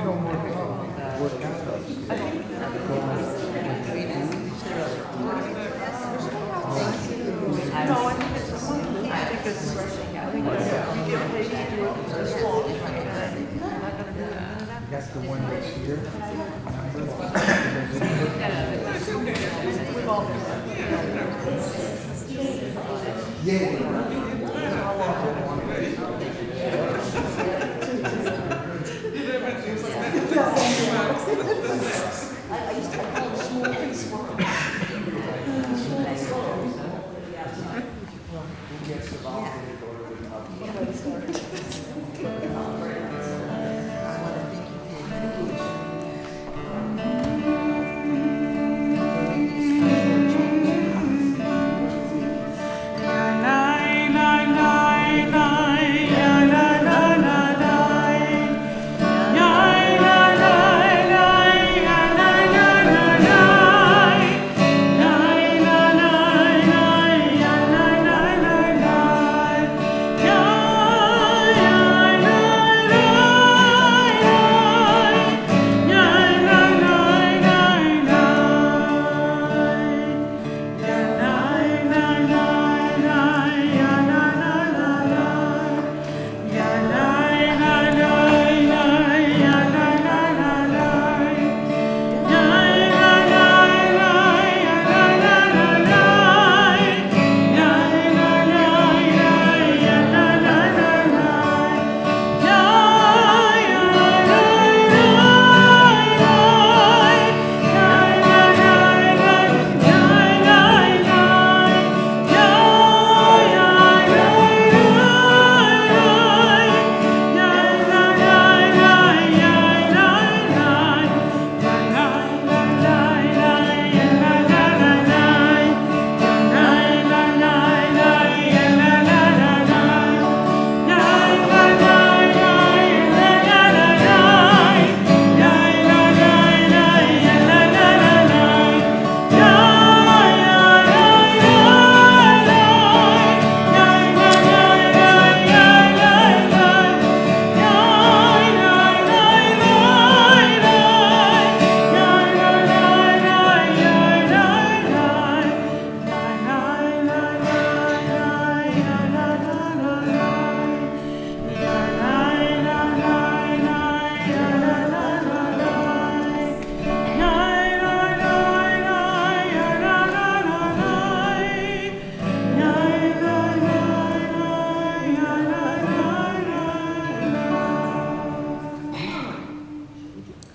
don't work out. No, I think it's That's the one that's here.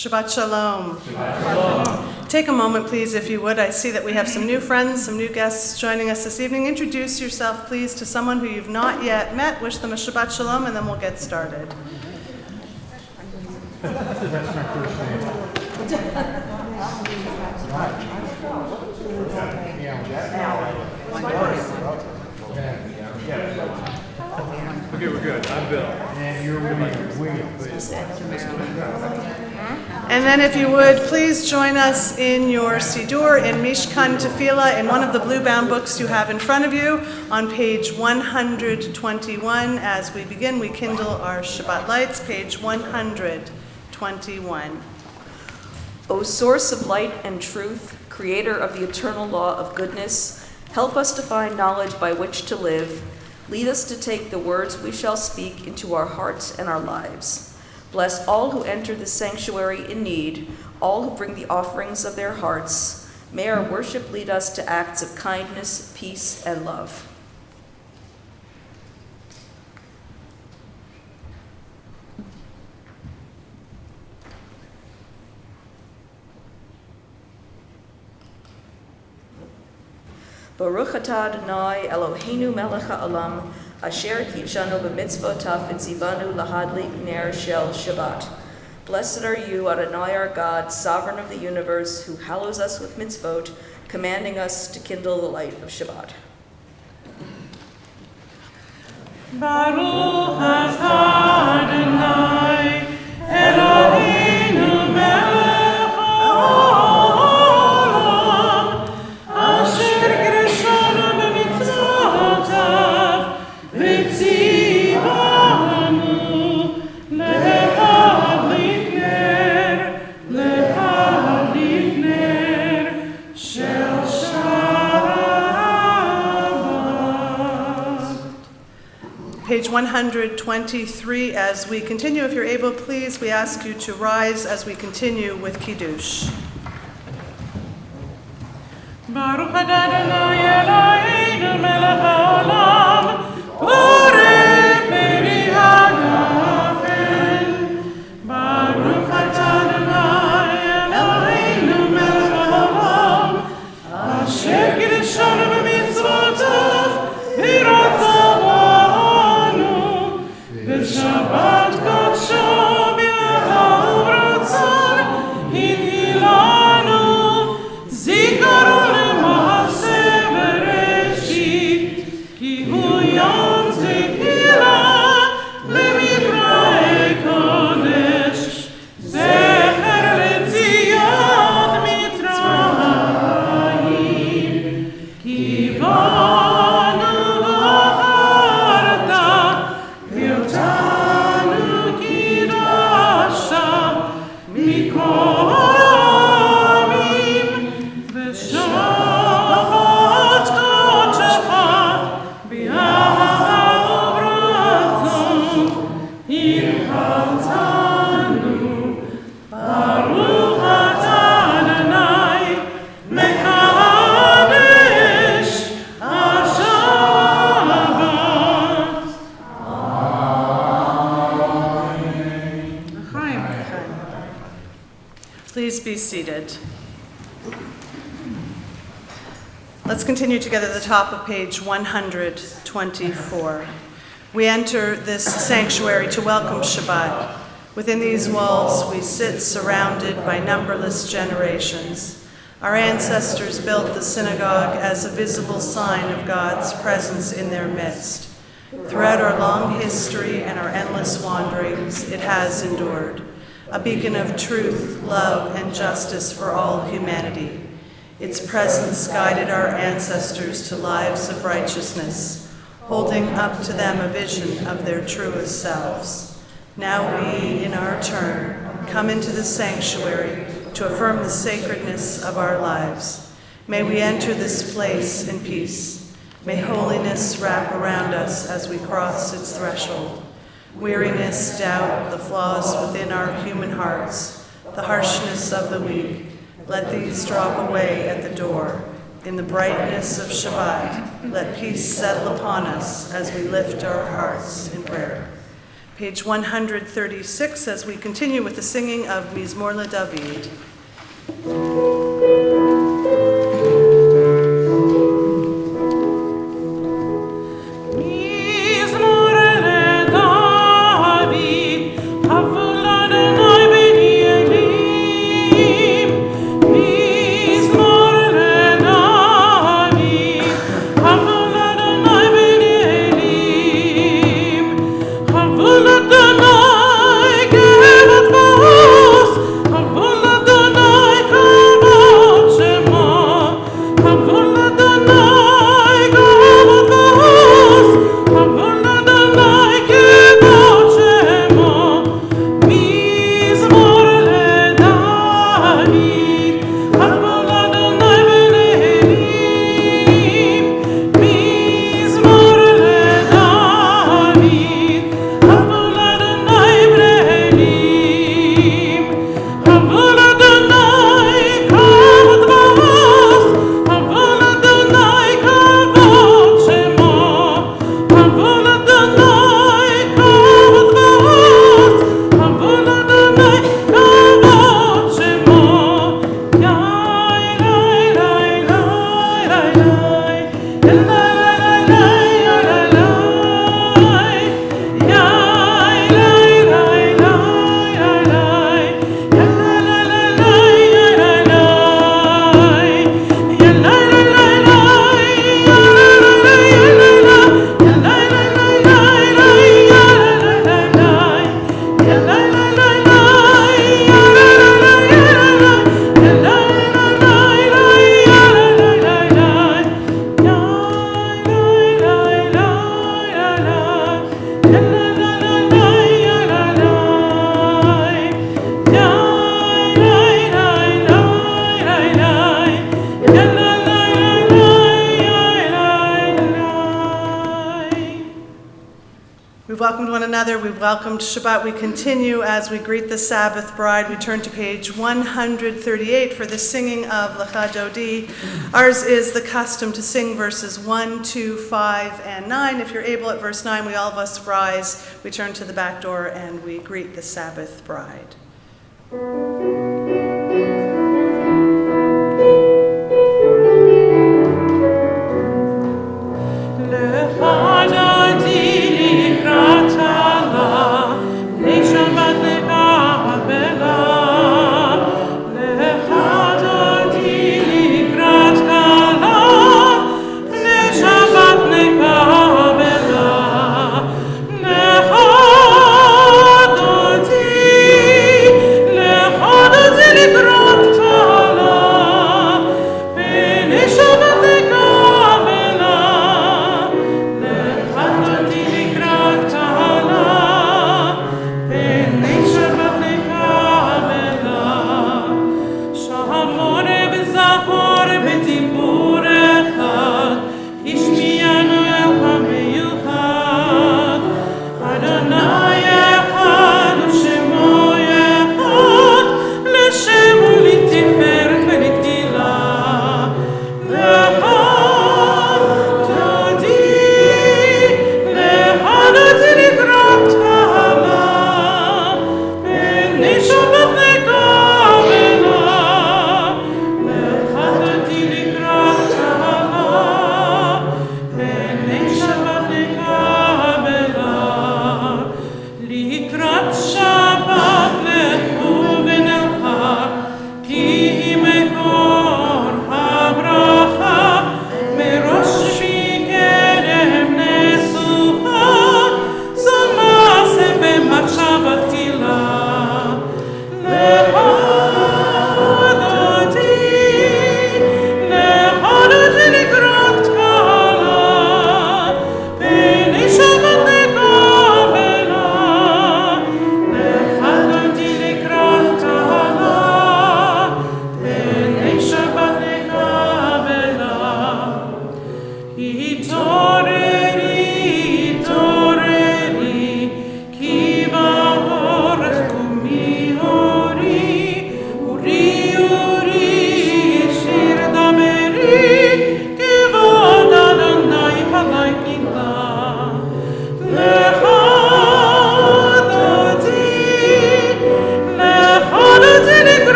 Shabbat Shalom. Take a moment, please, if you would. I see that we have some new friends, some new guests joining us this evening. Introduce yourself, please, to someone who you've not yet met. Wish them a Shabbat Shalom, and then we'll get started. That's my first name. Okay, we're good. I'm Bill. And you're William, please. And then if you would, please join us in your Siddur in Mishkan Tefillah in one of the blue-bound books you have in front of you on page 121. As we begin, we kindle our Shabbat lights, page 121. O source of light and truth, creator of the eternal law of goodness, help us to find knowledge by which to live. Lead us to take the words we shall speak into our hearts and our lives. Bless all who enter the sanctuary in need, all who bring the offerings of their hearts. May our worship lead us to acts of kindness, peace, and love. Baruch atah Adonai Eloheinu melech ha'olam, asher kitshanu b'mitzvotav v'tzivanu lahadlik ner shel Shabbat. Blessed are you, Adonai our God, sovereign of the universe, who hallows us with mitzvot, commanding us to kindle the light of Shabbat. Baruch atah Adonai Eloheinu melech ha'olam, asher kitshanu b'mitzvotav Page 123, as we continue, if you're able, please, we ask you to rise as we continue with Kiddush. Baruch Adonai Eloheinu melech haolam, borei peri hagafen. Baruch Adonai Eloheinu melech haolam, asher kiddushanu b'mitzvotav v'ratzavanu, v'shabbat kodsho b'ahav ratzon hinhilanu, zikaron Please be seated. Let's continue together at the top of page 124. We enter this sanctuary to welcome Shabbat. Within these walls, we sit surrounded by numberless generations. Our ancestors built the synagogue as a visible sign of God's presence in their midst. Throughout our long history and our endless wanderings, it has endured, a beacon of truth, love, and justice for all humanity. Its presence guided our ancestors to lives of righteousness, holding up to them a vision of their truest selves. Now we, in our turn, come into the sanctuary to affirm the sacredness of our lives. May we enter this place in peace. May holiness wrap around us as we cross its threshold. Weariness, doubt, the flaws within our human hearts, the harshness of the weak, let these drop away at the door. In the brightness of Shabbat, let peace settle upon us as we lift our hearts in prayer. Page 136, as we continue with the singing of Mizmor LeDavid. We've welcomed one another. We've welcomed Shabbat. We continue as we greet the Sabbath bride. We turn to page 138 for the singing of Lecha Dodi. Ours is the custom to sing verses 1, 2, 5, and 9. If you're able at verse 9, we all of us rise. We turn to the back door and we greet the Sabbath bride.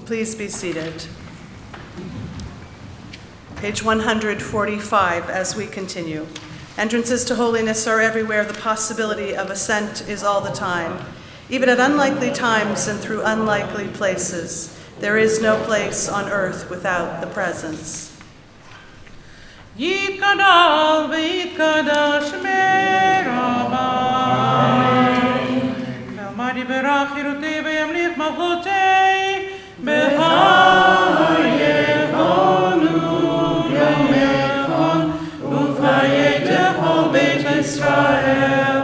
Please be seated. Page 145 as we continue. Entrances to holiness are everywhere. The possibility of ascent is all the time. Even at unlikely times and through unlikely places, there is no place on earth without the presence. Yitkadal v'yitkadash merabah. Kalmadi berach hirutei v'yamlich malchutei. Behar yevonu yom yevon ufayete chol beit Yisrael.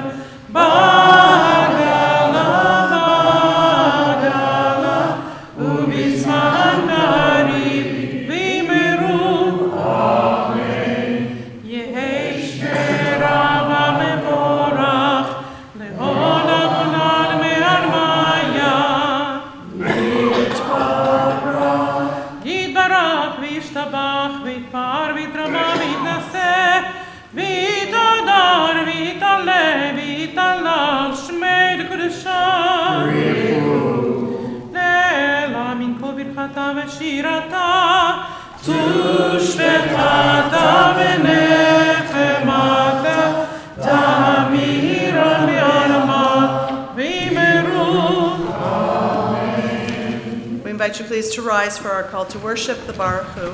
Bagala bagala ubizman karib v'yimeru. Amen. Yehesh merabah mevorach le'olam olam me'armaya. Yitbarach v'yishtabach v'yitpar v'yitrama v'yitnaseh v'yitodar v'yitaleh שירתה, תושבחתה ונחמתה, תמירה מעלמה וימרו. We invite you please to rise for our call to worship, the Baruch Hu.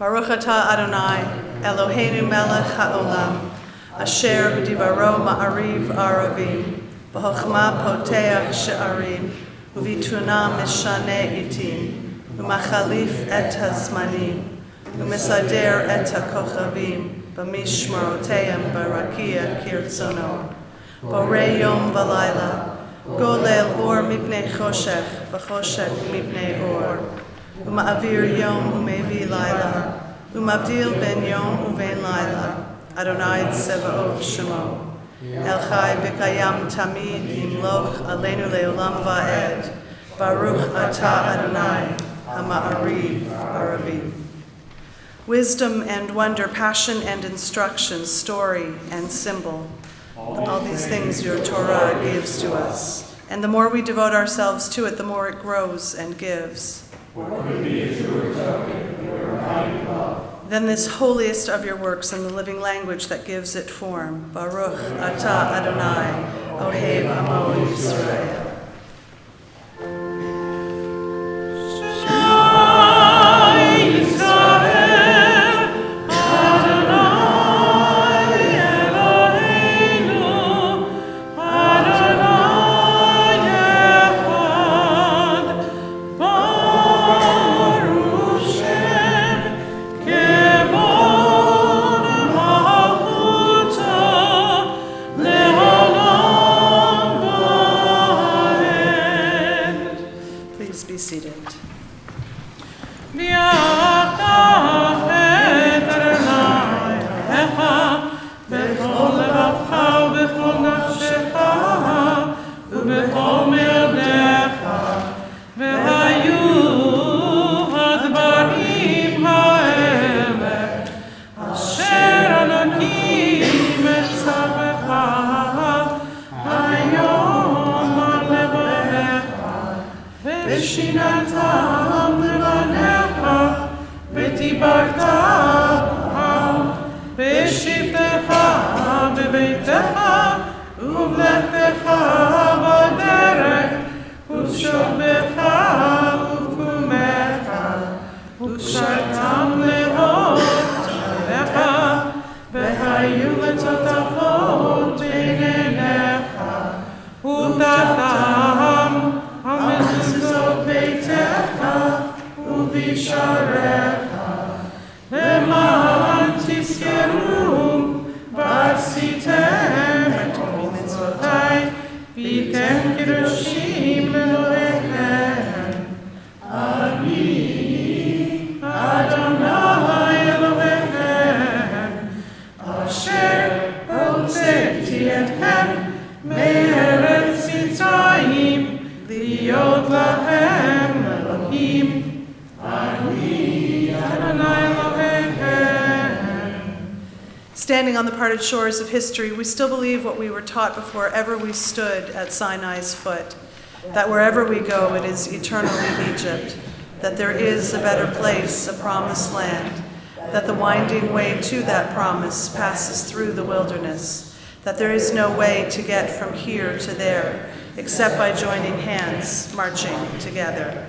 Baruch atah Adonai, Eloheinu melech haolam, asher b'divaro ma'ariv aravim, b'chokhmah poteach she'arim, u'v'tuna mishane itim, u'machalif et hazmanim, u'misader et hakochavim, b'mishmarotayim barakia kirtzono, borei yom v'layla, golel or mipnei choshech, v'choshech mipnei or, Uma'avir yom u'mevi laila, umavdil ben yom u'ven laila, Adonai tsevaot shemo, El chai v'kayam tamid yimloch aleinu le'olam va'ed, Baruch atah Adonai, ha'ma'ariv aravim. Wisdom and wonder, passion and instruction, story and symbol, all these things your Torah gives to us. And the more we devote ourselves to it, the more it grows and gives. Then this holiest of your works and the living language that gives it form. Baruch atah Adonai, Ohev Amo Yisrael. Standing on the parted shores of history, we still believe what we were taught before ever we stood at Sinai's foot, that wherever we go, it is eternally Egypt, that there is a better place, a promised land, that the winding way to that promise passes through the wilderness, that there is no way to get from here to there, except by joining hands, marching together.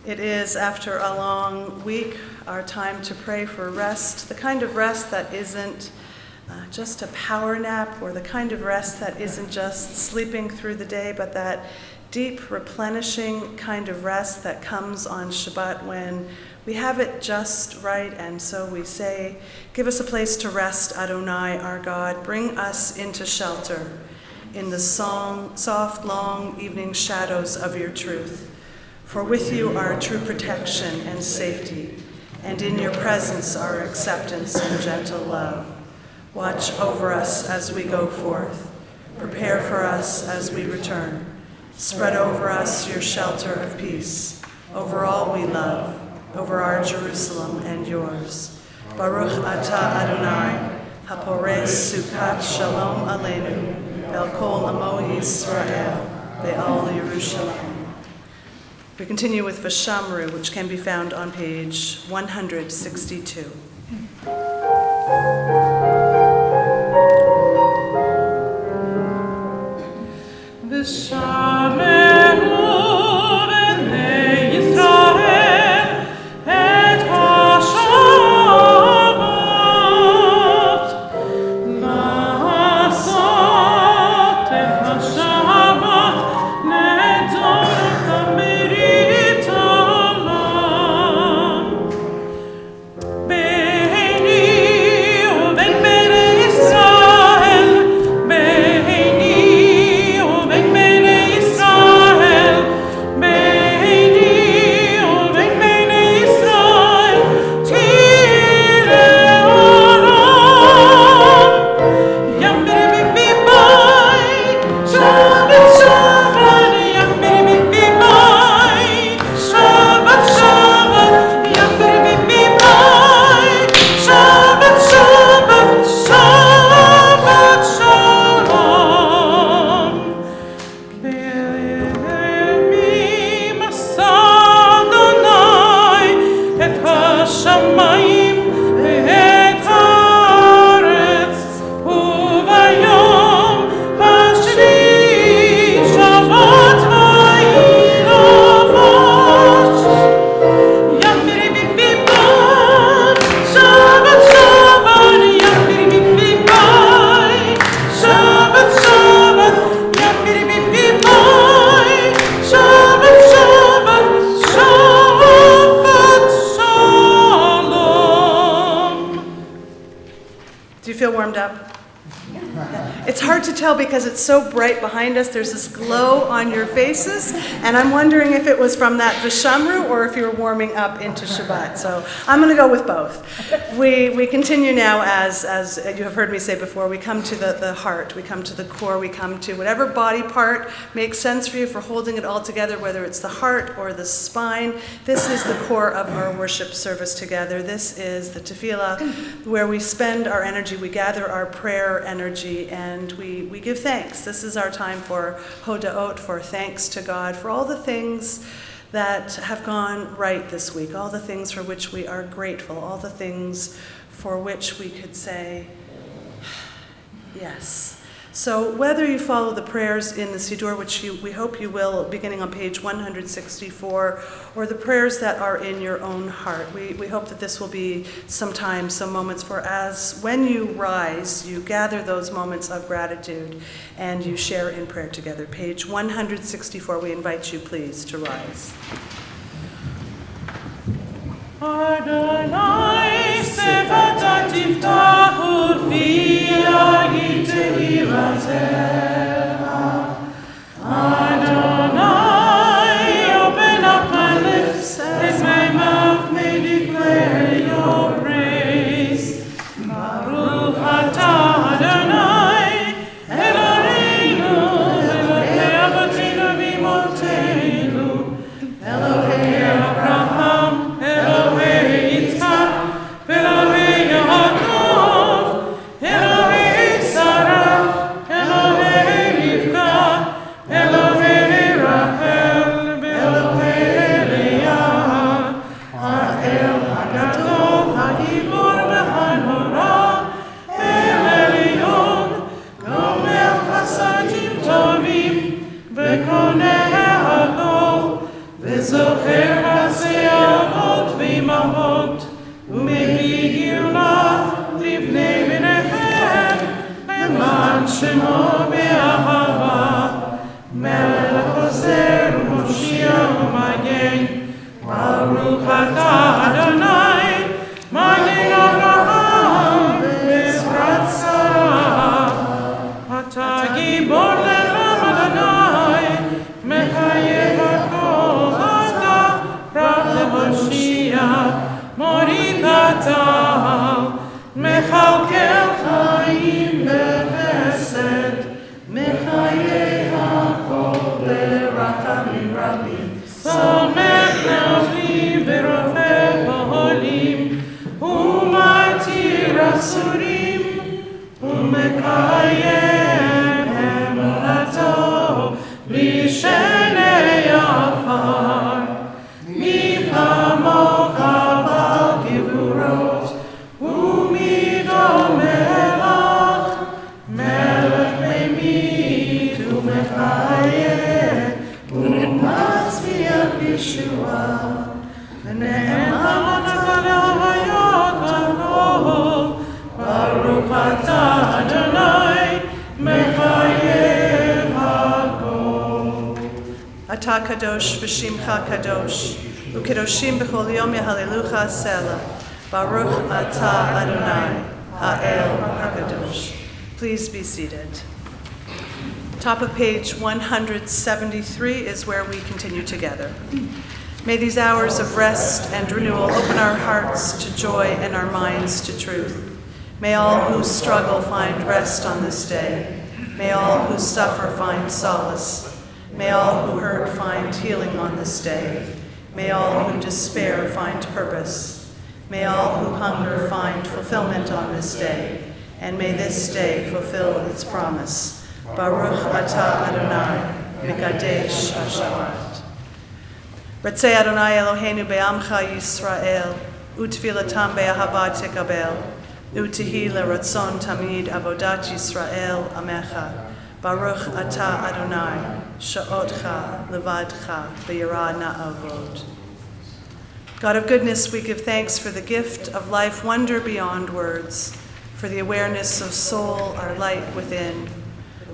It is, after a long week, our time to pray for rest, the kind of rest that isn't just a power nap, or the kind of rest that isn't just sleeping through the day, but that deep, replenishing kind of rest that comes on Shabbat when we have it just right, and so we say, give us a place to rest, Adonai, our God. Bring us into shelter in the soft, long evening shadows of your truth. For with you are true protection and safety, and in your presence are acceptance and gentle love. Watch over us as we go forth. Prepare for us as we return. Spread over us your shelter of peace, over all we love, over our Jerusalem and yours. Baruch atah Adonai, hapores sukat shalom aleinu, bel kol amo Yisrael, be'al Yerushalayim. We continue with Vashamru, which can be found on page 162. hard to tell because it's so bright behind us. There's this glow on your faces, and I'm wondering if it was from that Vishamru or if you were warming up into Shabbat. So I'm going to go with both. We continue now, as you have heard me say before, we come to the heart, we come to the core, we come to whatever body part makes sense for you for holding it all together, whether it's the heart or the spine. This is the core of our worship service together. This is the tefillah, where we spend our energy, we gather our prayer energy, and we give thanks. This is our time for hodaot, for thanks to God, for all the things that have gone right this week, all the things for which we are grateful, all the things for which we could say yes. So whether you follow the prayers in the Siddur, which we hope you will, beginning on page 164, or the prayers that are in your own heart, we hope that this will be some time, some moments for as when you rise, you gather those moments of gratitude and you share in prayer together. Page 164, we invite you please to rise. Adonai Sefata Tiftahu V'Yagid Tehilatecha. Adonai, open up my lips, and my mouth may declare your praise. Baruch atah Adonai, Eloheinu, Elohei Avotinu v'Imotenu, Elohei Abraham, Elohei Yitzchak, Elohei Yaakov, Elohei Sarah, Elohei Rivka, Elohei Rachel, Elohei Leah, Ha'el HaGadol, HaGibor v'Hanora, El Elyon, Gomel Chasadim Tovim, V'koneh Hagol, V'zocher Ha'se'avot v'imavot, U'mevih Geulah livnei Menachem, Leman Shemo be'ahava, Melech Ozer u'Moshiach u'Magen, Baruch atah Adonai, Magen Avraham ve'ezrat Sarah, Atah Gibor le'olam Adonai, Mechayev hakol atah, Rav le'Moshiach, Morid atah, Mechalkel chaim b'chesed, Mechayeh hakol berachamim rabim, Somech navim v'rofeh b'holim, U'matir asurim, U'mekayem emulato, B'shenei afar, Mi kamocha bal gevurot, U'midol melach, Melech memit u'mechayeh, U'matzviach Yeshua, V'ne'eman hayot hakol, Baruch atah Adonai, Mechayeh hakol. Atah kadosh v'shimcha kadosh, u'kedoshim b'chol yom yehalelucha selah. Baruch atah Adonai, ha'el hakadosh. Please be seated. Top of page 173 is where we continue together. May these hours of rest and renewal open our hearts to joy and our minds to truth. May all who struggle find rest on this day. May all who suffer find solace. May all who hurt find healing on this day. May all who despair find purpose. May all who hunger find fulfillment on this day. And may this day fulfill its promise. Baruch atah Adonai, Mekadesh HaShabbat. Ratzei Adonai Eloheinu be'amcha Yisrael, u'tfilatam be'ahava tekabel, u'tihi le'ratzon tamid avodat Yisrael amecha. Baruch atah Adonai, sha'otcha levadcha be'yira na'avod. God of goodness, we give thanks for the gift of life, wonder beyond words, for the awareness of soul, our light within,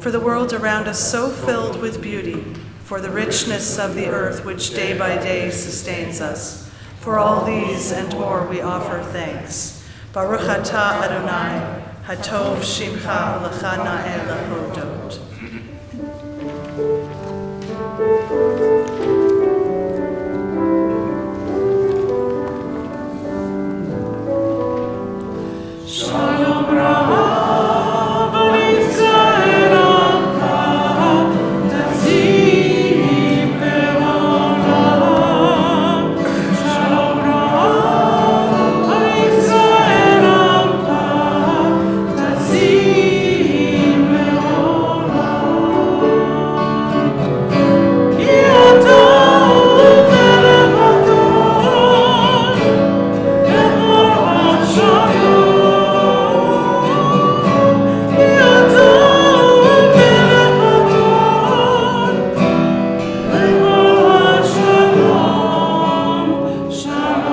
for the world around us so filled with beauty, for the richness of the earth which day by day sustains us. For all these and more we offer thanks. Baruch atah Adonai, Hatov Shimcha Lecha Na'eh Lahodot. Shalom Rav al Yisrael Amcha, Tazim le'olam. Shalom Rav al Yisrael Amcha, Tazim le'olam. Ki ata melech adon, Ehor Shalom.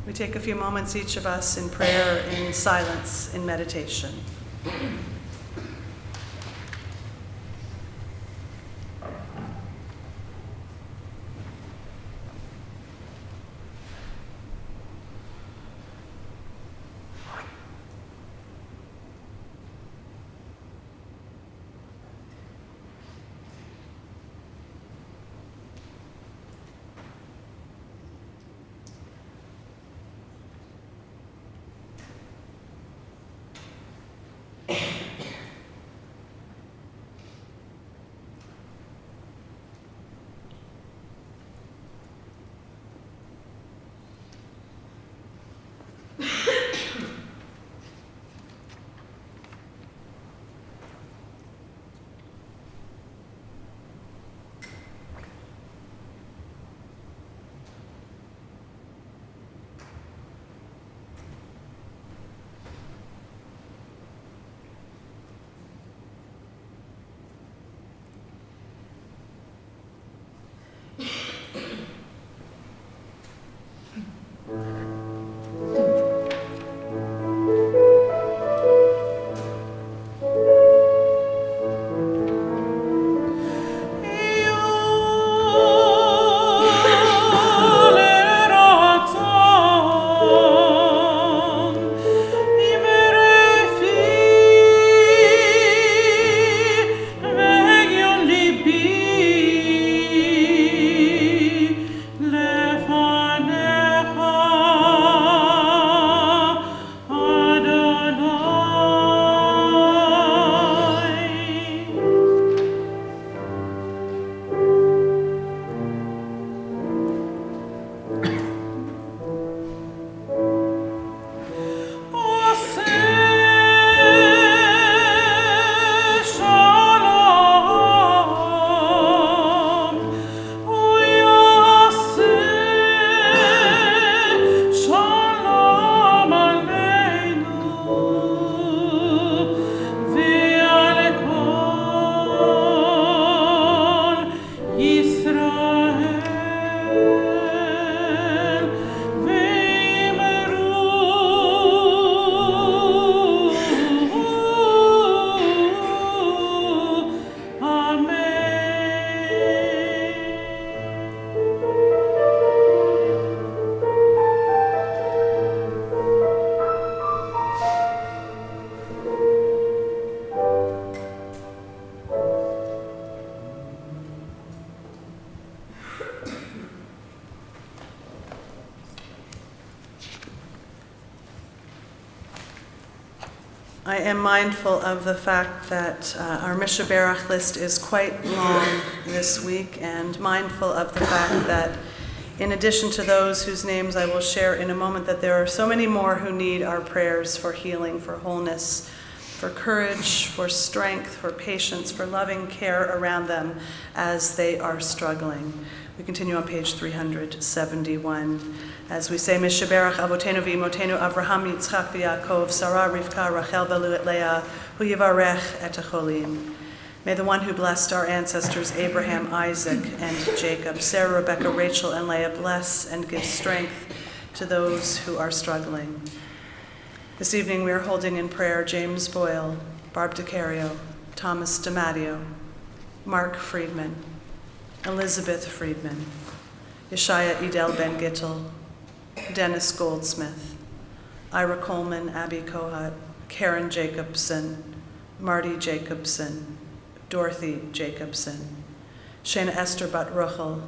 We take a few moments, each of us, in prayer, in silence, in meditation. I am mindful of the fact that our Mishaberach list is quite long this week, and mindful of the fact that in addition to those whose names I will share in a moment, that there are so many more who need our prayers for healing, for wholeness, for courage, for strength, for patience, for loving care around them as they are struggling. We continue on page 371 as we say, Mishaberach Avotenu v'Imotenu Avraham Yitzchak v'Yaakov Sarah Rivka Rachel v'Lu et Leah Hu Yivarech et Acholim. May the one who blessed our ancestors Abraham, Isaac, and Jacob, Sarah, Rebecca, Rachel, and Leah, bless and give strength to those who are struggling. This evening we are holding in prayer James Boyle, Barb DiCario, Thomas DiMatteo, Mark Friedman, Elizabeth Friedman, Yeshaya Edel Ben Gittel, Dennis Goldsmith, Ira Coleman, Abby Kohat, Karen Jacobson, Marty Jacobson, Dorothy Jacobson, Shana Esther Bat Ruchel,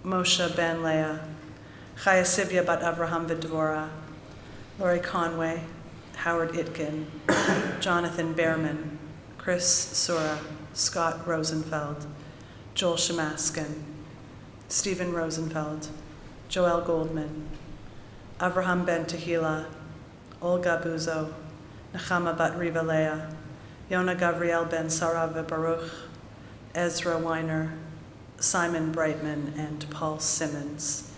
Moshe Ben Leah, Chaya Sivya Bat Avraham Vidvora, Lori Conway, Howard Itkin, Jonathan Behrman, Chris Sura, Scott Rosenfeld, Joel Shemaskin, Stephen Rosenfeld, Joel Goldman, Avraham Ben Tehila, Olga Buzo, Nechama Bat Riva Leah, Yona Gavriel Ben Sarava Baruch, Ezra Weiner, Simon Brightman, and Paul Simmons.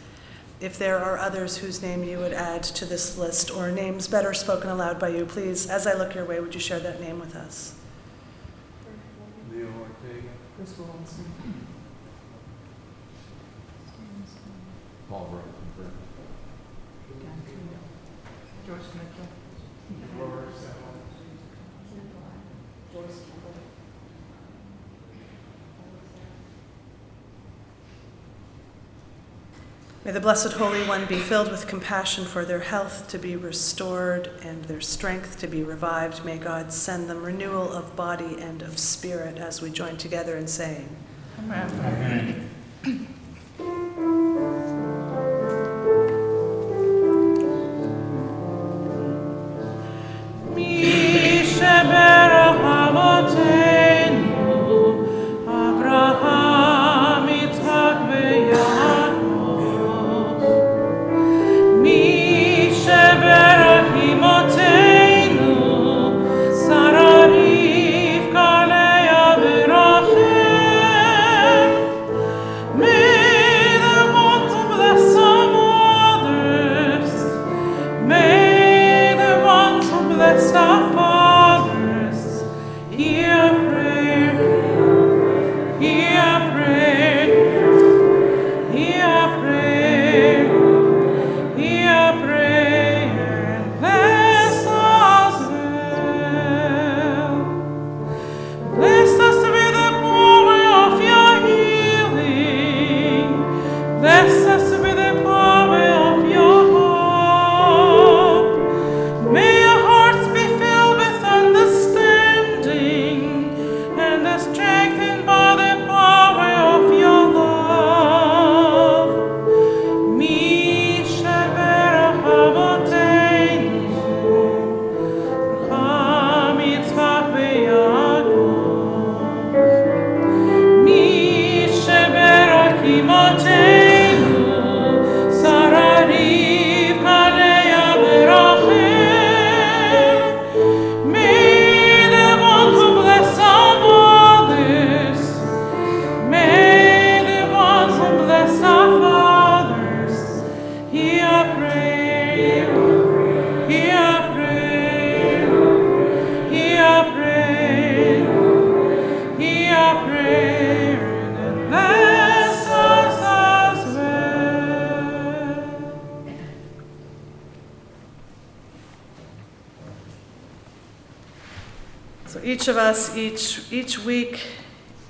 If there are others whose name you would add to this list, or names better spoken aloud by you, please, as I look your way, would you share that name with us? Leo Ortega. Chris Wilson. Paul Rosenberg. George Mitchell. May the Blessed Holy One be filled with compassion for their health to be restored and their strength to be revived. May God send them renewal of body and of spirit as we join together in saying, Amen. Mishaberach Avotenu, Avraham, Yitzchak, v'Yaakov. Mishaberach Imotenu, Sarah, Rivka, Leah, v'Rachel. May the ones who bless some others, may the ones who bless our fathers, hear prayer, hear prayer, hear prayer, hear prayer, and bless us well. Bless us with the power of your healing. Bless us with the power of your hope. May our hearts be filled with understanding and are strengthened by the power of your love. Mishaberach Avotenu, Avraham, Yitzchak, v'Yaakov. Mishaberach Imotenu, Sarah, Rivka, Leah, v'Rachel. May the one who bless our mothers, may the one who bless our fathers, hear prayer, hear prayer, hear prayer, hear prayer, and bless us as well. So each of us, each week,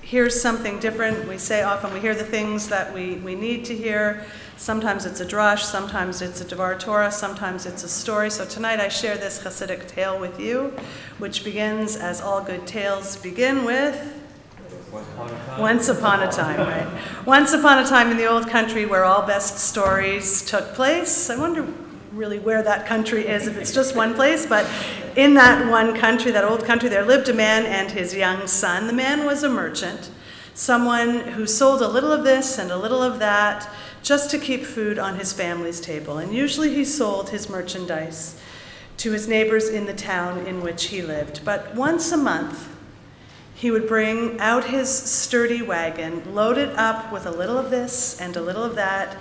hears something different. We say often we hear the things that we need to hear. Sometimes it's a drush, sometimes it's a Devar Torah, sometimes it's a story. So tonight I share this Hasidic tale with you, which begins, as all good tales begin, with Once Upon a Time, right? Once upon a time in the old country where all best stories took place. I wonder really where that country is, if it's just one place, but in that one country, that old country, there lived a man and his young son. The man was a merchant, someone who sold a little of this and a little of that just to keep food on his family's table. And usually he sold his merchandise to his neighbors in the town in which he lived. But once a month, he would bring out his sturdy wagon, load it up with a little of this and a little of that,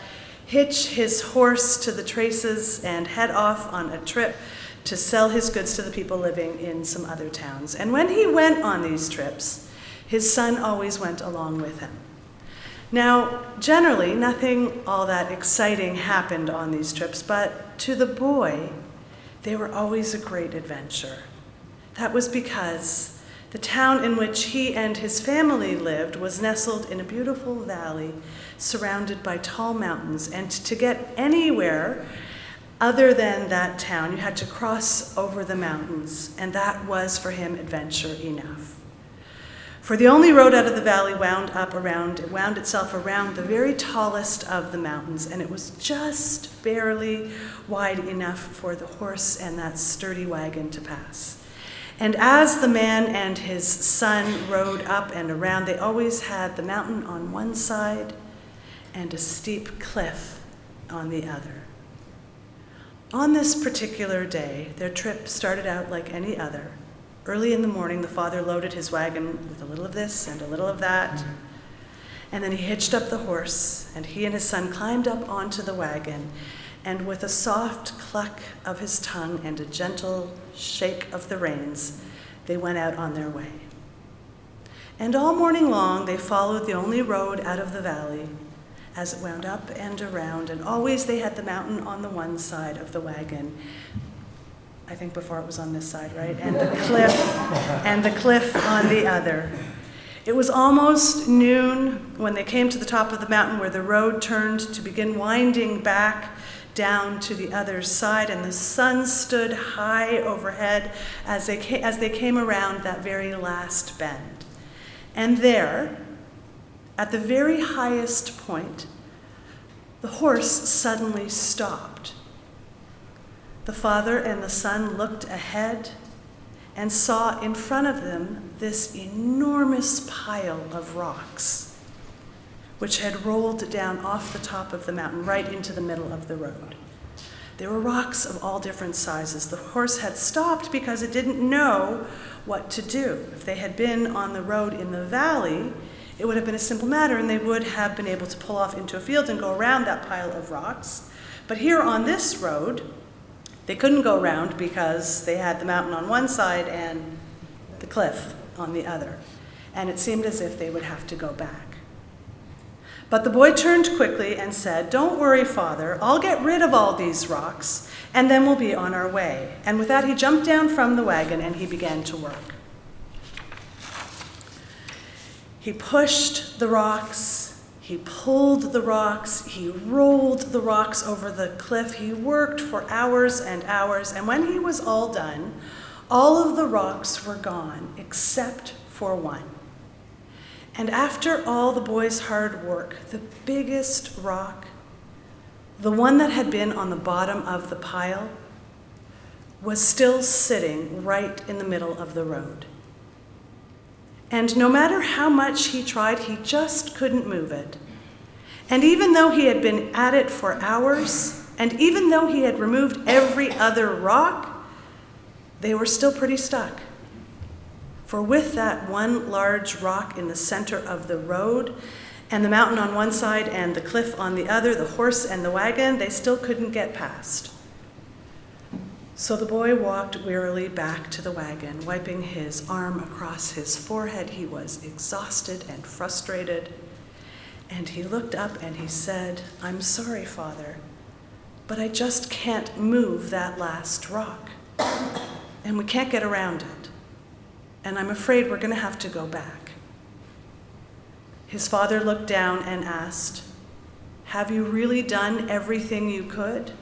hitch his horse to the traces, and head off on a trip to sell his goods to the people living in some other towns. And when he went on these trips, his son always went along with him. Now, generally, nothing all that exciting happened on these trips, but to the boy, they were always a great adventure. That was because the town in which he and his family lived was nestled in a beautiful valley surrounded by tall mountains, and to get anywhere other than that town, you had to cross over the mountains, and that was for him adventure enough. For the only road out of the valley wound itself around the very tallest of the mountains, and it was just barely wide enough for the horse and that sturdy wagon to pass. And as the man and his son rode up and around, they always had the mountain on one side and a steep cliff on the other. On this particular day, their trip started out like any other. Early in the morning, the father loaded his wagon with a little of this and a little of that, and then he hitched up the horse, and he and his son climbed up onto the wagon, and with a soft cluck of his tongue and a gentle shake of the reins, they went out on their way. And all morning long, they followed the only road out of the valley as it wound up and around, and always they had the mountain on the one side of the wagon. I think before it was on this side, right? And the cliff on the other. It was almost noon when they came to the top of the mountain where the road turned to begin winding back down to the other side, and the sun stood high overhead as they came around that very last bend. And there, at the very highest point, the horse suddenly stopped. The father and the son looked ahead and saw in front of them this enormous pile of rocks, which had rolled down off the top of the mountain right into the middle of the road. There were rocks of all different sizes. The horse had stopped because it didn't know what to do. If they had been on the road in the valley, it would have been a simple matter, and they would have been able to pull off into a field and go around that pile of rocks. But here on this road, they couldn't go around because they had the mountain on one side and the cliff on the other. And it seemed as if they would have to go back. But the boy turned quickly and said, "Don't worry, Father. I'll get rid of all these rocks, and then we'll be on our way." And with that, he jumped down from the wagon and he began to work. He pushed the rocks, he pulled the rocks, he rolled the rocks over the cliff. He worked for hours and hours, and when he was all done, all of the rocks were gone except for one. And after all the boy's hard work, the biggest rock, the one that had been on the bottom of the pile, was still sitting right in the middle of the road. And no matter how much he tried, he just couldn't move it. And even though he had been at it for hours, and even though he had removed every other rock, they were still pretty stuck. For with that one large rock in the center of the road, and the mountain on one side and the cliff on the other, the horse and the wagon, they still couldn't get past. So the boy walked wearily back to the wagon, wiping his arm across his forehead. He was exhausted and frustrated. And he looked up and he said, "I'm sorry, Father, but I just can't move that last rock. And we can't get around it. And I'm afraid we're going to have to go back." His father looked down and asked, "Have you really done everything you could?"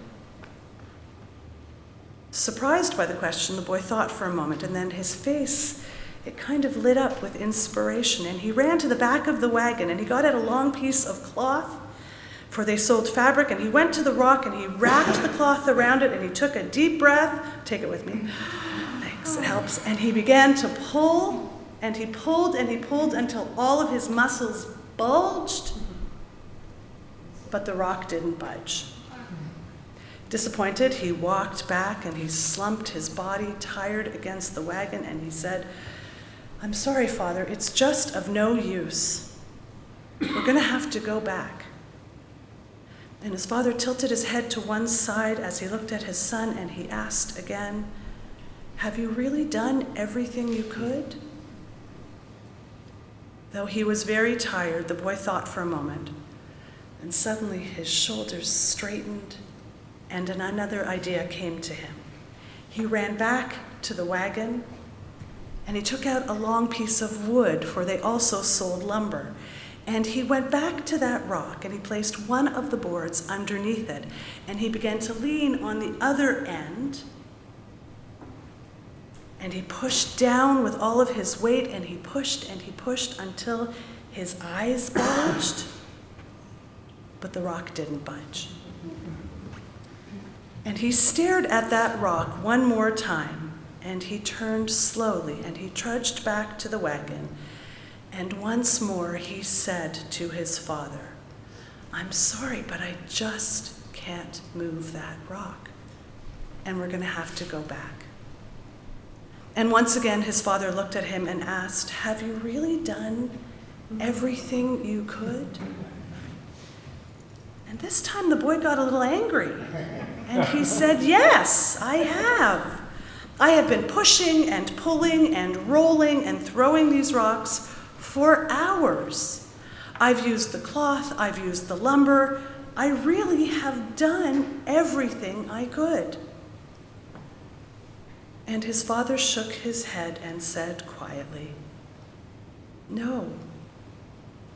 Surprised by the question, the boy thought for a moment, and then his face, it kind of lit up with inspiration, and he ran to the back of the wagon, and he got out a long piece of cloth, For they sold fabric, and he went to the rock, and he wrapped the cloth around it, and he took a deep breath. Take it with me. Thanks, it helps. And he began to pull, and he pulled, and he pulled until all of his muscles bulged, but the rock didn't budge. Disappointed, he walked back, and he slumped his body tired against the wagon, and he said, "I'm sorry, Father, it's just of no use. We're going to have to go back." And his father tilted his head to one side as he looked at his son, and he asked again, "Have you really done everything you could?" Though he was very tired, the boy thought for a moment, and suddenly his shoulders straightened, and another idea came to him. He ran back to the wagon, and he took out a long piece of wood, for they also sold lumber. And he went back to that rock, and he placed one of the boards underneath it, and he began to lean on the other end, and he pushed down with all of his weight, and he pushed until his eyes bulged, but the rock didn't budge. And he stared at that rock one more time, and he turned slowly, and he trudged back to the wagon. And once more he said to his father, "I'm sorry, but I just can't move that rock, and we're going to have to go back." And once again his father looked at him and asked, "Have you really done everything you could?" And this time the boy got a little angry, and he said, "Yes, I have. I have been pushing and pulling and rolling and throwing these rocks for hours. I've used the cloth, I've used the lumber. I really have done everything I could." And his father shook his head and said quietly, "No,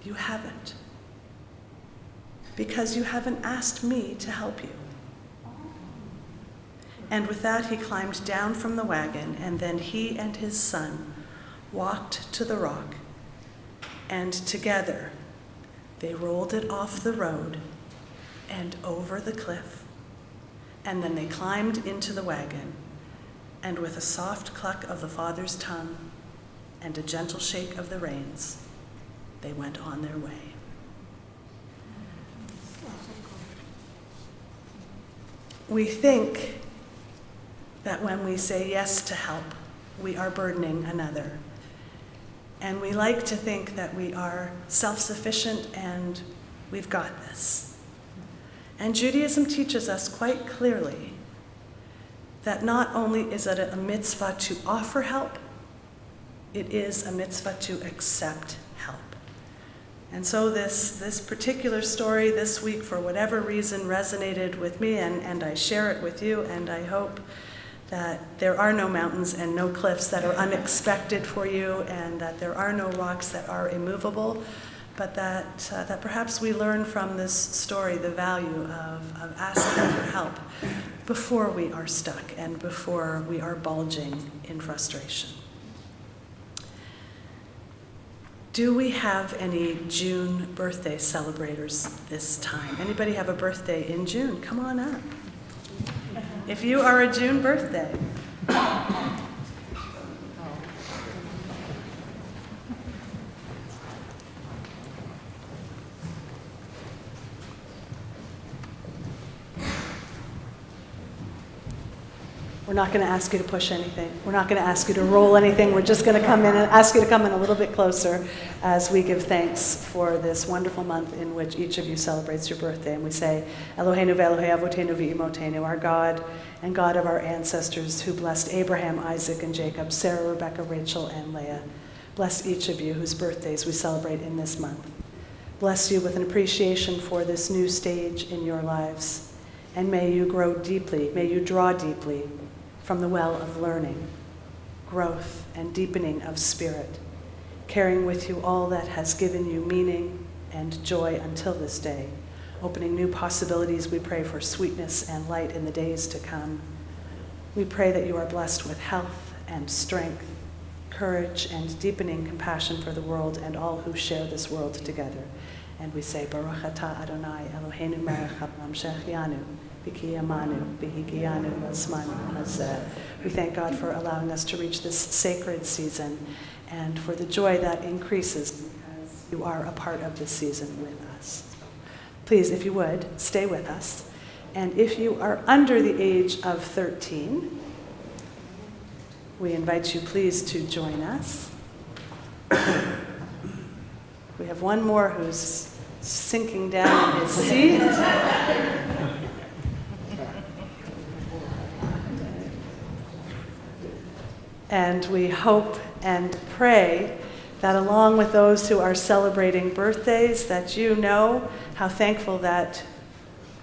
you haven't, because you haven't asked me to help you." And with that, he climbed down from the wagon, and then he and his son walked to the rock, and together they rolled it off the road and over the cliff, and then they climbed into the wagon, and with a soft cluck of the father's tongue and a gentle shake of the reins, they went on their way. We think that when we say yes to help, we are burdening another. And we like to think that we are self-sufficient and we've got this. And Judaism teaches us quite clearly that not only is it a mitzvah to offer help, it is a mitzvah to accept help. And so this particular story this week, for whatever reason, resonated with me, and I share it with you, and I hope that there are no mountains and no cliffs that are unexpected for you, and that there are no rocks that are immovable, but that perhaps we learn from this story the value of asking for help before we are stuck and before we are bulging in frustration. Do we have any June birthday celebrators this time? Anybody have a birthday in June? Come on up. If you are a June birthday, we're not going to ask you to push anything. We're not going to ask you to roll anything. We're just going to come in and ask you to come in a little bit closer as we give thanks for this wonderful month in which each of you celebrates your birthday. And we say, Eloheinu ve'Elohei avotenu v'imotenu, our God and God of our ancestors who blessed Abraham, Isaac, and Jacob, Sarah, Rebecca, Rachel, and Leah. Bless each of you whose birthdays we celebrate in this month. Bless you with an appreciation for this new stage in your lives. And may you grow deeply, may you draw deeply from the well of learning, growth, and deepening of spirit, carrying with you all that has given you meaning and joy until this day, opening new possibilities. We pray for sweetness and light in the days to come. We pray that you are blessed with health and strength, courage, and deepening compassion for the world and all who share this world together. And we say, Baruch atah Adonai Eloheinu melech haolam she'achianu v'kiyamanu v'higianu l'zman hazeh. We thank God for allowing us to reach this sacred season and for the joy that increases because you are a part of this season with us. Please, if you would, stay with us. And if you are under the age of 13, we invite you please to join us. We have one more who's sinking down in his seat. And we hope and pray that along with those who are celebrating birthdays, that you know how thankful that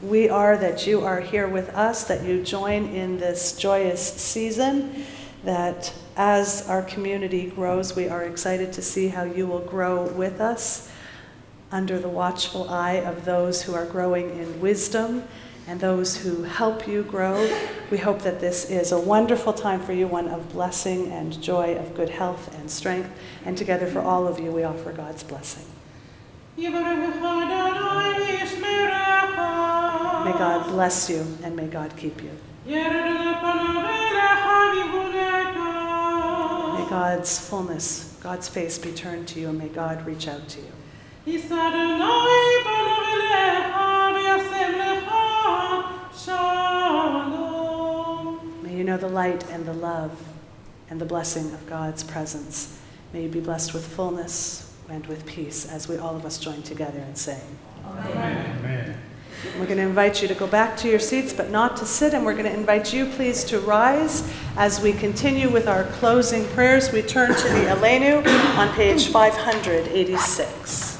we are that you are here with us, that you join in this joyous season, that as our community grows, we are excited to see how you will grow with us under the watchful eye of those who are growing in wisdom and those who help you grow. We hope that this is a wonderful time for you, one of blessing and joy, of good health and strength. And together for all of you, we offer God's blessing. May God bless you and may God keep you. May God's fullness, God's face be turned to you, and may God reach out to you. May you know the light and the love and the blessing of God's presence. May you be blessed with fullness and with peace as we all of us join together in saying, Amen. Amen. We're going to invite you to go back to your seats, but not to sit, and we're going to invite you, please, to rise as we continue with our closing prayers. We turn to the Aleinu on page 586.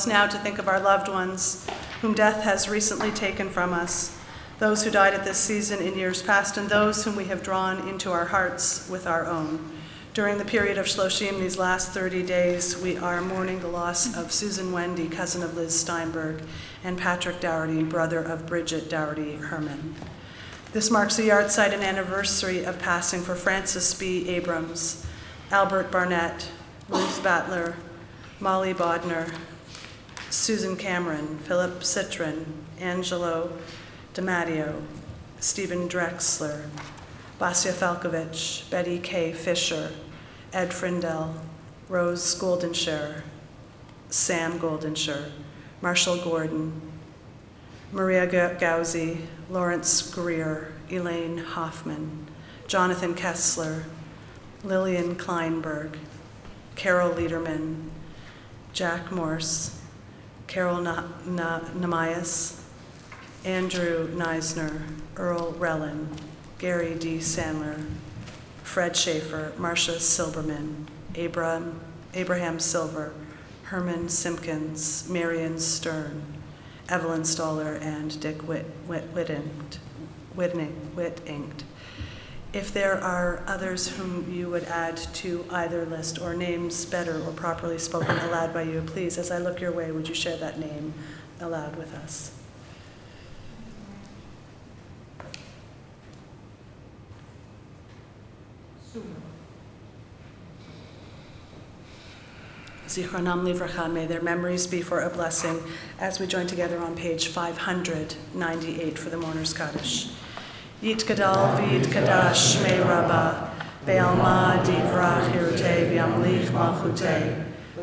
Now to think of our loved ones whom death has recently taken from us, those who died at this season in years past, and those whom we have drawn into our hearts with our own. During the period of Shloshim, these last 30 days, we are mourning the loss of Susan Wendy, cousin of Liz Steinberg, and Patrick Dougherty, brother of Bridget Dougherty Herman. This marks a yahrzeit and anniversary of passing for Francis B. Abrams, Albert Barnett, Ruth Battler, Molly Bodner, Susan Cameron, Philip Citron, Angelo DiMatteo, Stephen Drexler, Basia Falkovich, Betty K. Fisher, Ed Frindell, Rose Goldenshire, Sam Goldenshire, Marshall Gordon, Maria Gauzy, Lawrence Greer, Elaine Hoffman, Jonathan Kessler, Lillian Kleinberg, Carol Liederman, Jack Morse, Carol Namias, Andrew Neisner, Earl Rellin, Gary D. Sandler, Fred Schaefer, Marcia Silberman, Abraham Silver, Herman Simpkins, Marion Stern, Evelyn Stoller, and Dick Whittinged. If there are others whom you would add to either list, or names better or properly spoken aloud by you, please, as I look your way, would you share that name aloud with us? Zichronam livracha, may their memories be for a blessing, as we join together on page 598 for the Mourner's Kaddish. Yitgadal v'yitkadash shmei Rabbah, Be'alma divrach hirutei v'yamlich malchutei.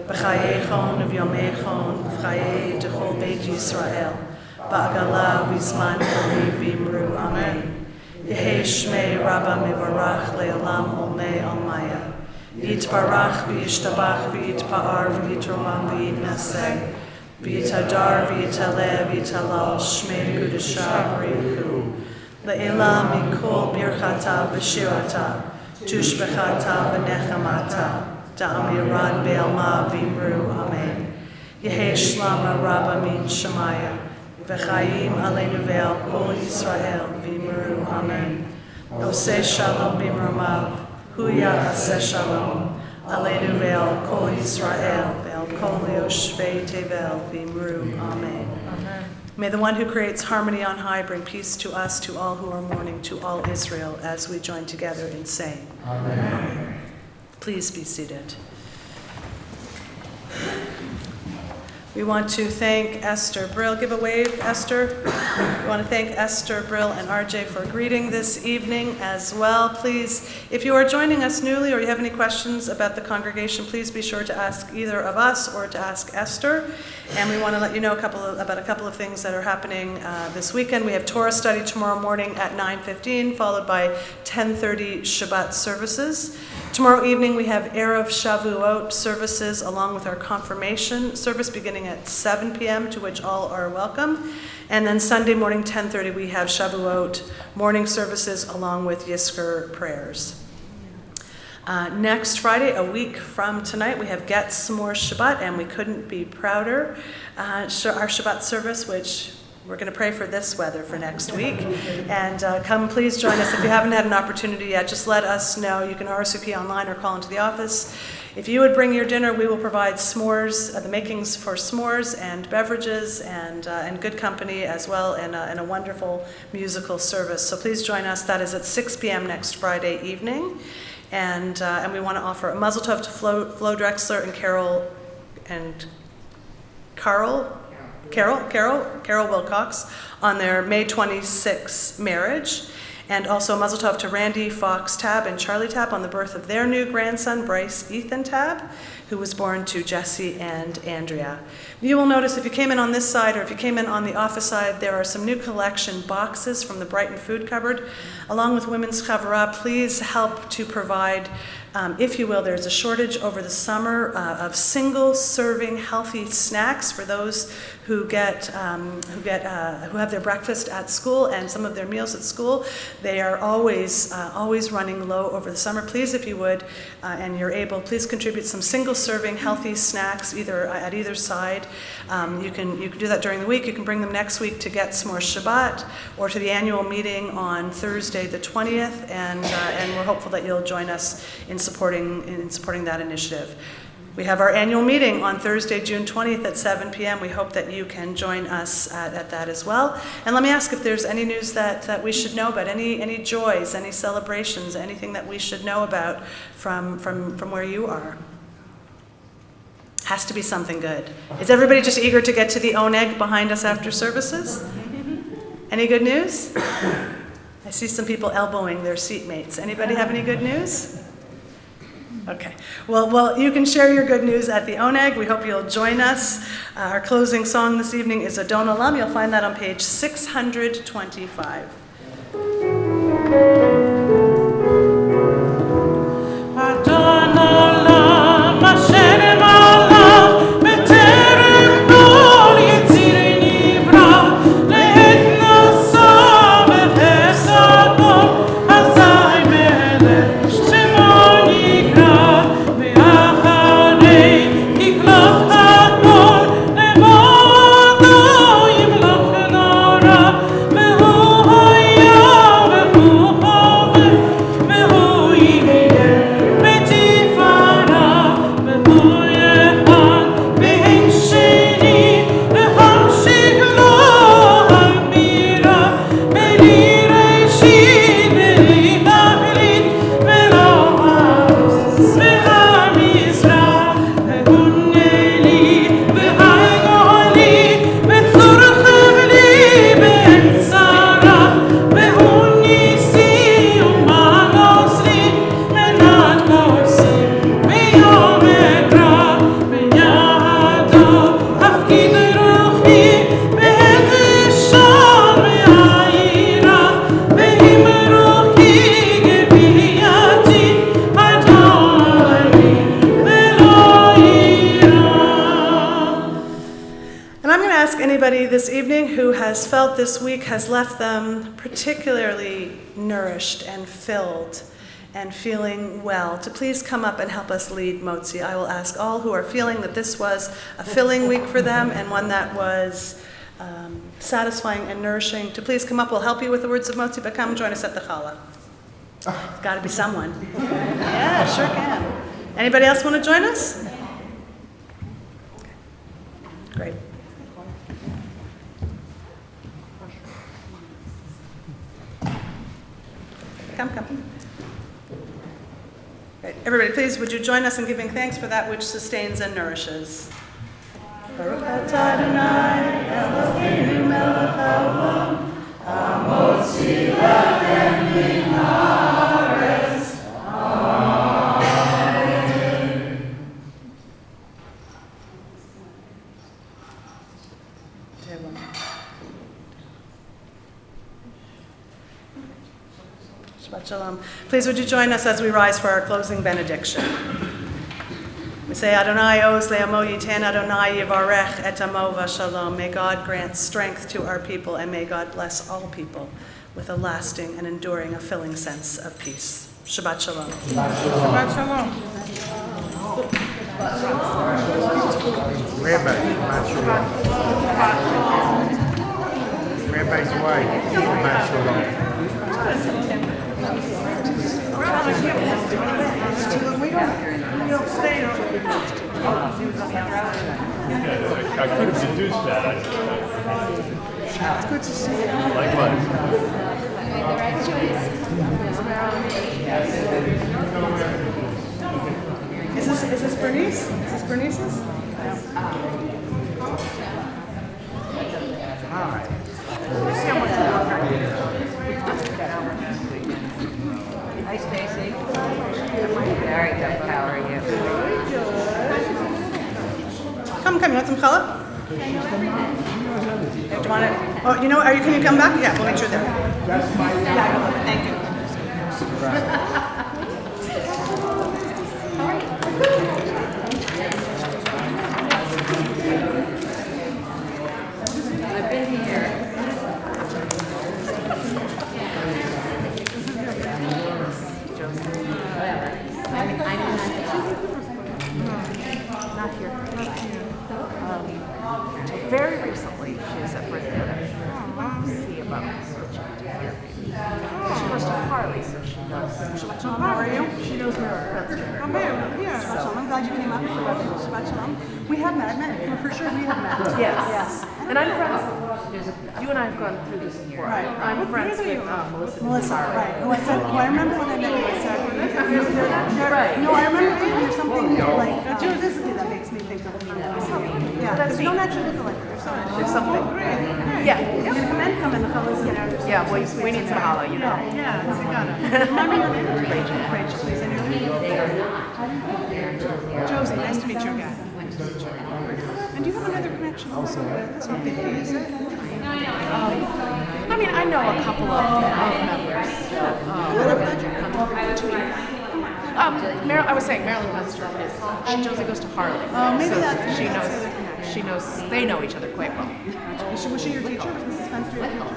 B'chayechon v'yomechon v'chayei techol Beit Yisrael. Ba'agala v'zman kariv v'imru amen. Yehei shmei rabba mivarach le'olam olmei almaya. Yitbarach v'yishtabach v'yitpa'ar v'yitromam v'yitnaseh. V'yitadar v'yitaleh v'yitalal shmei kudashah b'richu. Le'ila mikol birchata v'shirata. Tushbechata v'nechamata. Da'amiran be'alma v'imru amen. Yehei shlama rabba min shemaya. V'chayim aleinu ve'al kol Yisrael v'imru amen. Oseh shalom b'imromav. Huya aseh shalom. Aleinu ve'al kol Yisrael ve'al kol yoshvei tevel v'imru amen. May the one who creates harmony on high bring peace to us, to all who are mourning, to all Israel, as we join together in saying. Amen. Please be seated. We want to thank Esther Brill. Give a wave, Esther. We want to thank Esther Brill and RJ for greeting this evening as well. Please, if you are joining us newly or you have any questions about the congregation, please be sure to ask either of us or to ask Esther. And we want to let you know about a couple of things that are happening this weekend. We have Torah study tomorrow morning at 9:15, followed by 10:30 Shabbat services. Tomorrow evening we have Erev Shabbat services along with our confirmation service beginning at 7 p.m. to which all are welcome. And then Sunday morning 10:30 we have Shavuot morning services along with Yizkor prayers. Next Friday, a week from tonight, we have Get Some More Shabbat, and we couldn't be prouder. Our Shabbat service, which we're going to pray for this weather for next week. And come, please join us. If you haven't had an opportunity yet, just let us know. You can RSVP online or call into the office. If you would bring your dinner, we will provide s'mores, the makings for s'mores and beverages and good company as well, and a wonderful musical service. So please join us. That is at 6 p.m. next Friday evening. And we want to offer a mazel tov to Flo Drexler and Carol Wilcox on their May 26th marriage. And also mazel tov to Randy Fox Tabb and Charlie Tabb on the birth of their new grandson, Bryce Ethan Tabb, who was born to Jesse and Andrea. You will notice if you came in on this side or if you came in on the office side, there are some new collection boxes from the Brighton Food Cupboard. Along with Women's Chavurah, please help to provide, if you will, there's a shortage over the summer of single-serving healthy snacks for those who have their breakfast at school and some of their meals at school. They are always running low over the summer. Please, if you would, and you're able, please contribute some single-serving healthy snacks at either side. You can do that during the week. You can bring them next week to Get Some More Shabbat or to the annual meeting on Thursday the 20th, and we're hopeful that you'll join us in supporting that initiative. We have our annual meeting on Thursday, June 20th at 7 p.m. We hope that you can join us at that as well. And let me ask if there's any news that we should know about, any joys, any celebrations, anything that we should know about from where you are. Has to be something good. Is everybody just eager to get to the oneg behind us after services? Any good news? I see some people elbowing their seatmates. Anybody have any good news? Okay. Well, you can share your good news at the oneg. We hope you'll join us. Our closing song this evening is Adon Olam. You'll find that on page 625. Adon Olam, Asher Malach, B'terem kol Yitzir nivra, Le'et nasa v'chesado, Hazai melech Shemo nikra, V'acharei yikloch hakol, Levado yimloch nora, V'hu hayam v'hu anybody this evening who has felt this week has left them particularly nourished and filled and feeling well, to please come up and help us lead Motzi. I will ask all who are feeling that this was a filling week for them and one that was satisfying and nourishing to please come up. We'll help you with the words of Motzi, but come join us at the challah. It's got to be someone. Yeah, sure can. Anybody else want to join us? Great. Come. Great. Everybody, please, would you join us in giving thanks for that which sustains and nourishes? Baruch atah Adonai, Eloheinu melech haolam, hamotzi lechem min haaretz. Amen. Shabbat shalom. Please, would you join us as we rise for our closing benediction? We say, Adonai oz le'amo yiten, Adonai yivarech et amo v'shalom. May God grant strength to our people, and may God bless all people with a lasting and enduring, a filling sense of peace. Shabbat shalom. Shabbat shalom. Rabbi's wife, Shabbat shalom. We don't stay on. I could have deduced that. It's good to see you. Likewise. Is this Bernice? Is this Bernice's? Hi. Hi, Stacy. Very good. How are you? Come, you want some challah? Do you want it? Oh, you know, can you come back? Yeah, we'll make sure they're. Yeah, thank you. I've been here. Very recently, she was at Brisbane. See about switching to here. She goes to Harley, so she knows. How are you? She knows Mary. I'm here. Yeah. I'm glad you came up. Shabbat shalom. We have met. For sure we have met. Yes. And I'm friends. You and I have gone through this before. Right. I'm friends with Melissa, right. Oh, I said, I remember when I met you, I said, Right. no, I remember there's something like geophysically that makes me think of you. Yeah, because we don't actually look alike. There's something. Yeah. You're gonna come in the colors and everything. Yeah, we need some hollow, you know. Yeah, you gotta. Remember your name? Rachel, please. And your name? Josie, nice to meet you again. And do you have another connection also? That's not big, is it? I mean, I know a couple of members. I was saying Marilyn Webster is. Josie goes to Harley. Oh, maybe so that's she knows. They know each other quite well. Was she your teacher? Was Mrs. Spencer your teacher?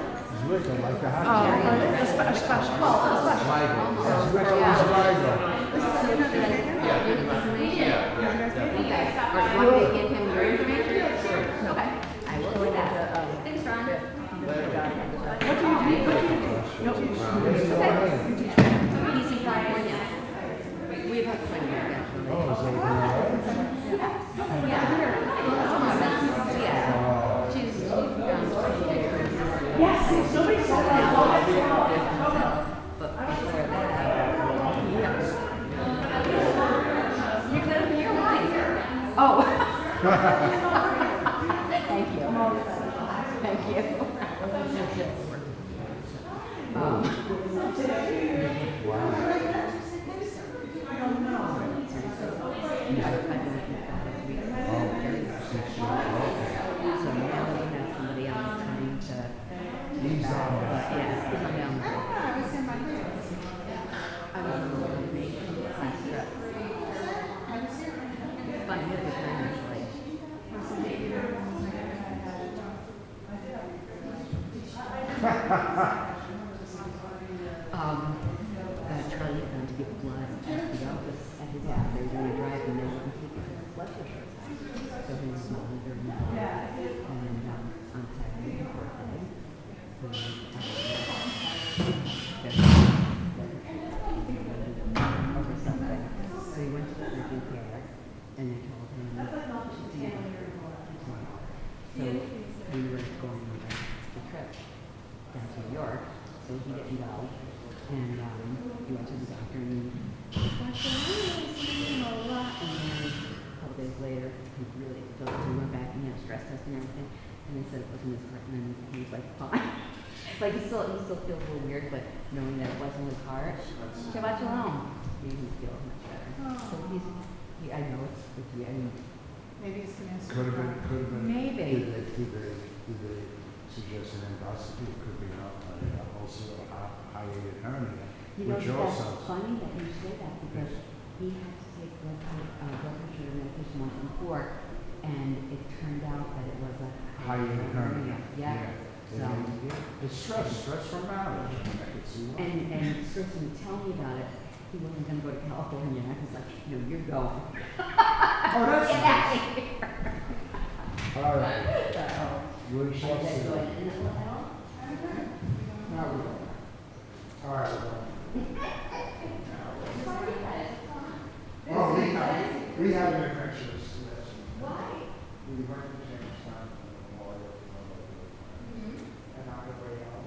later, he really, so he went back and he had a stress test and everything, and they said it wasn't his heart, and then he was like, fine. Like he still feels a little weird, but knowing that it wasn't his heart, Shabbat Shalom, he feels much better. So I know it's I mean, Maybe it's an Could have been. Maybe. Did they suggest an endoscopy? It could be also a hiatal hernia, you know, which that's also. funny that you say that because he had to take blood pressure medication once before, and it turned out that it was a Hiatal hernia. Yeah. So. It's stress from marriage. I could see why. And Chris would tell me about it. He wasn't going to go to California. And I was like, no, you're going. Oh, that's Get out of here. all right. So, We shall I said, see. go ahead. And then, Now we're going. All right, we're going. Oh, we have an infectious. Why? We went to Jamestown and all that. And on the way out.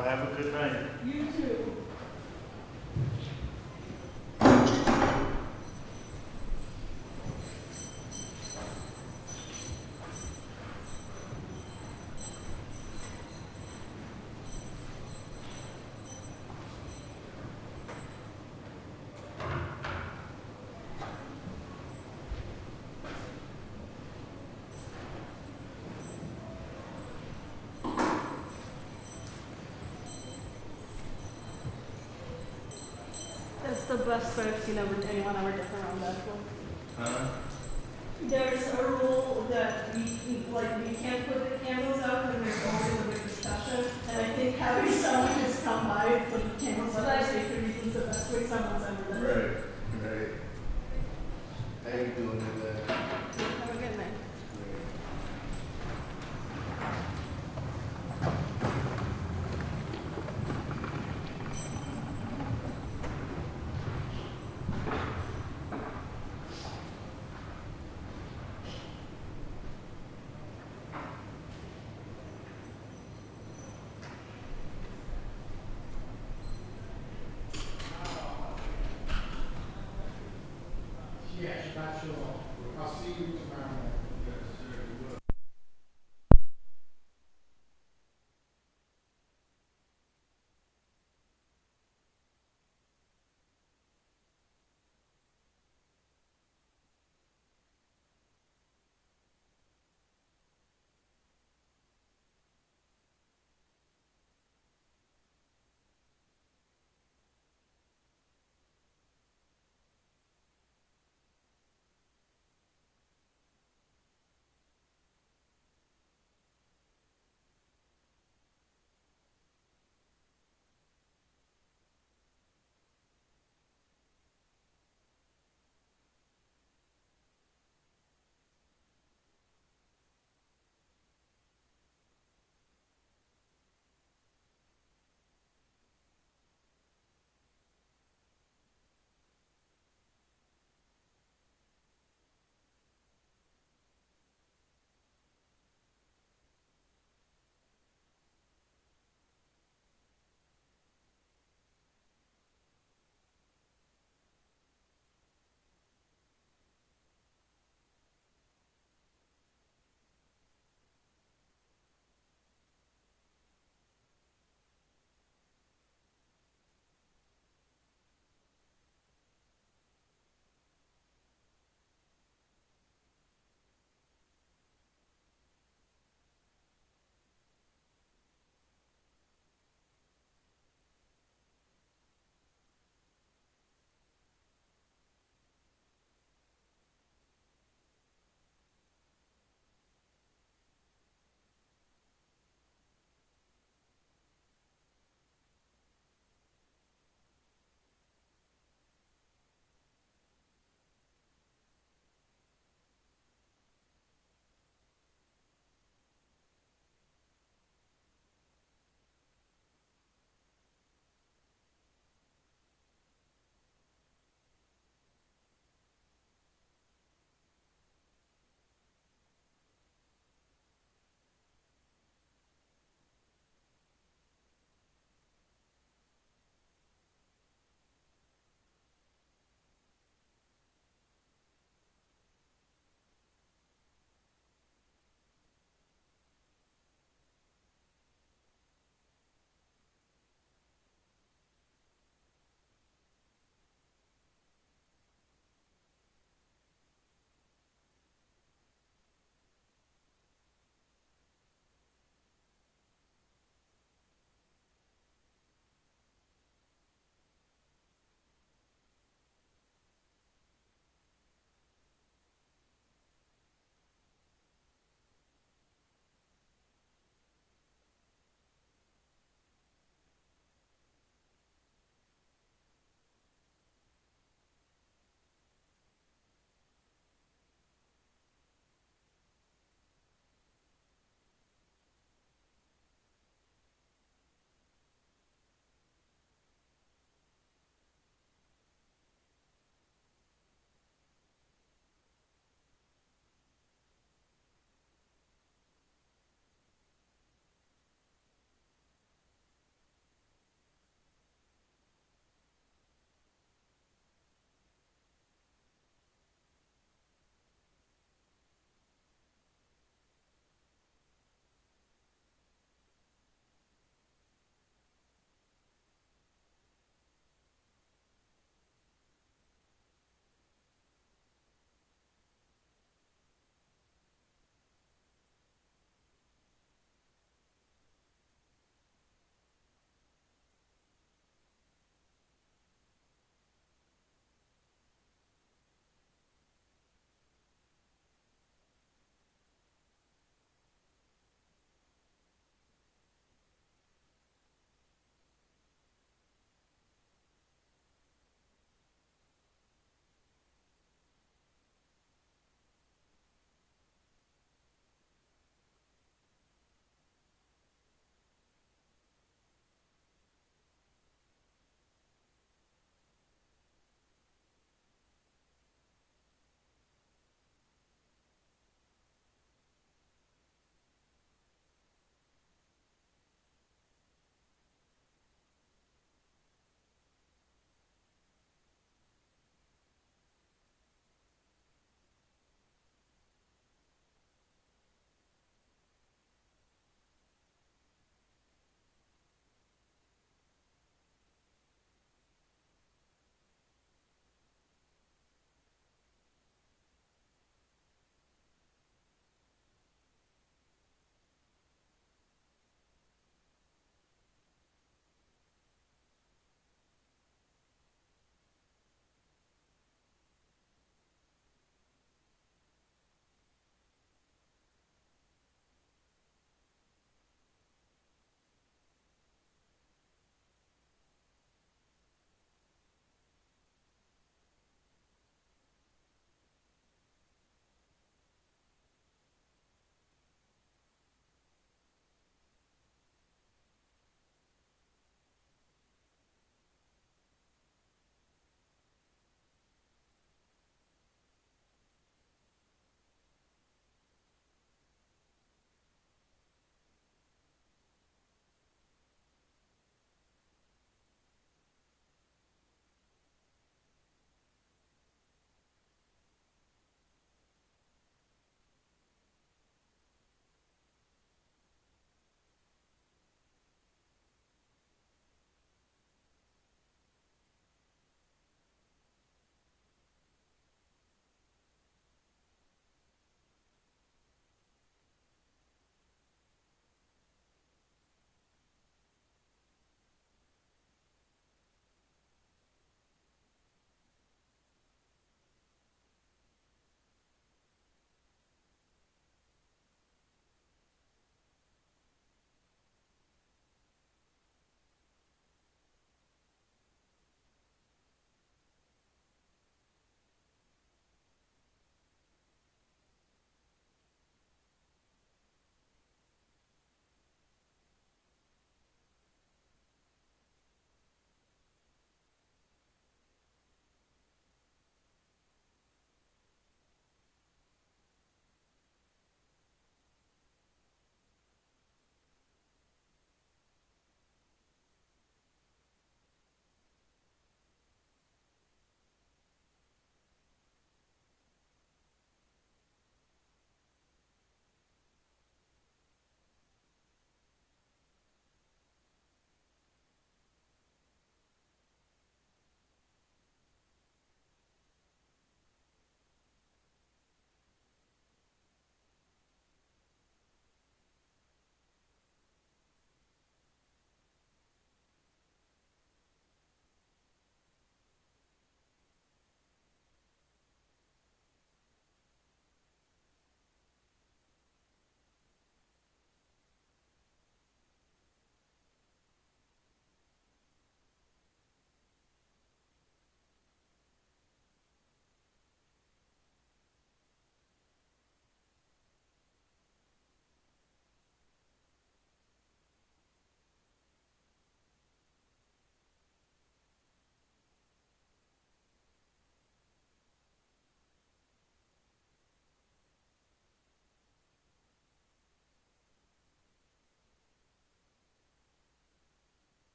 Y'all have a good night. You too. That's the best I've seen of anyone ever get around that book. Huh? There's a rule that we can't put the candles out and there's always a big discussion. And I think having someone who's come by and put the candles out for safety reasons is the best way someone's ever done it. Right. How you doing today? Have a good night. Yeah, Shabbat Shalom. I'll see you tomorrow.